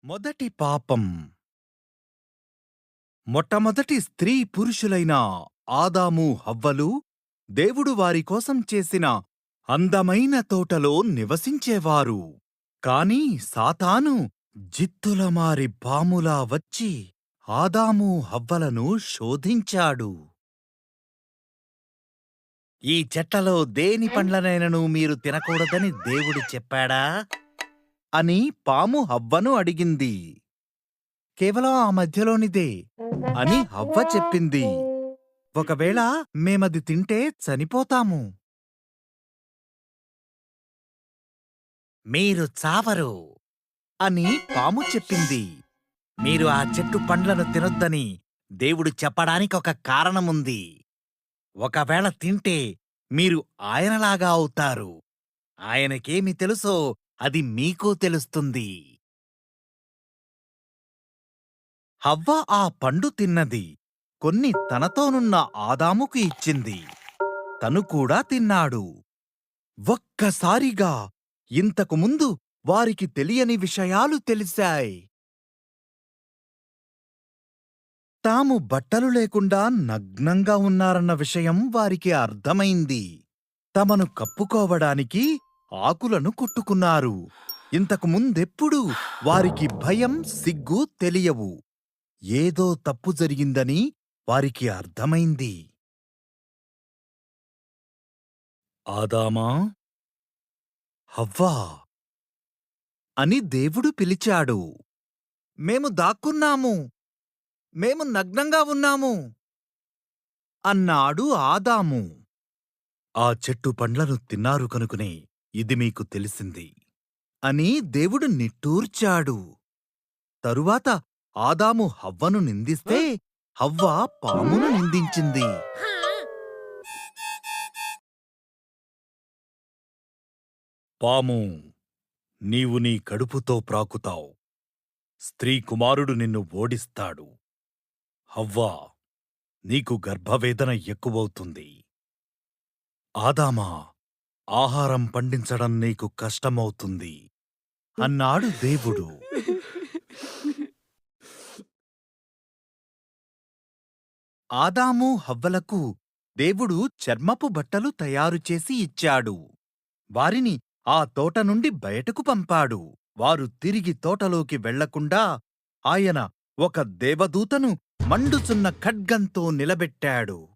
మొదటి పాపం. మొట్టమొదటి స్త్రీ పురుషులైన ఆదాము హవ్వలు దేవుడు వారి కోసం చేసిన అందమైన తోటలో నివసించేవారు. కాని సాతాను జిత్తులమారి పాములా వచ్చి ఆదాము హవ్వలను శోధించాడు. ఈ చెట్లలో దేని పండ్లనైనను మీరు తినకూడదని దేవుడు చెప్పాడా అని పాము హవ్వను అడిగింది. కేవలం ఆ మధ్యలోనిదే అని హవ్వ చెప్పింది. ఒకవేళ మేమది తింటే చనిపోతాము. మీరు చావరు అని పాము చెప్పింది. మీరు ఆ చెట్టు పండ్లను తినొద్దని దేవుడు చెప్పడానికి ఒక కారణముంది. ఒకవేళ తింటే మీరు ఆయనలాగా అవుతారు. ఆయనకేమి తెలుసో అది మీకూ తెలుస్తుంది. హవ్వ ఆ పండు తిన్నది. కొన్ని తనతోనున్న ఆదాముకు ఇచ్చింది. తను కూడా తిన్నాడు. ఒక్కసారిగా ఇంతకు ముందు వారికి తెలియని విషయాలు తెలిశాయి. తాము బట్టలు లేకుండా నగ్నంగా ఉన్నారన్న విషయం వారికి అర్థమైంది. తమను కప్పుకోవడానికి ఆకులను కుట్టుకున్నారు. ఇంతకు ముందెప్పుడూ వారికి భయం, సిగ్గు తెలియవు. ఏదో తప్పు జరిగిందని వారికి అర్థమైంది. ఆదామా, హవ్వా అని దేవుడు పిలిచాడు. మేము దాక్కున్నాము, మేము నగ్నంగా ఉన్నాము అన్నాడు ఆదాము. ఆ చెట్టు పండ్లను తిన్నారు కనుకనే ఇది మీకు తెలిసింది అని దేవుడు నిట్టూర్చాడు. తరువాత ఆదాము హవ్వను నిందిస్తే హవ్వ పామును నిందించింది. పాము, నీవు నీ కడుపుతో ప్రాకుతావు. స్త్రీ కుమారుడు నిన్ను ఓడిస్తాడు. హవ్వా, నీకు గర్భవేదన ఎక్కువవుతుంది. ఆదామా, ఆహారం పండించడం నీకు కష్టమవుతుంది అన్నాడు దేవుడు. ఆదాము హవ్వలకు దేవుడు చర్మపు బట్టలు తయారుచేసి ఇచ్చాడు. వారిని ఆ తోట నుండి బయటకు పంపాడు. వారు తిరిగి తోటలోకి వెళ్లకుండా ఆయన ఒక దేవదూతను మండుచున్న ఖడ్గంతో నిలబెట్టాడు.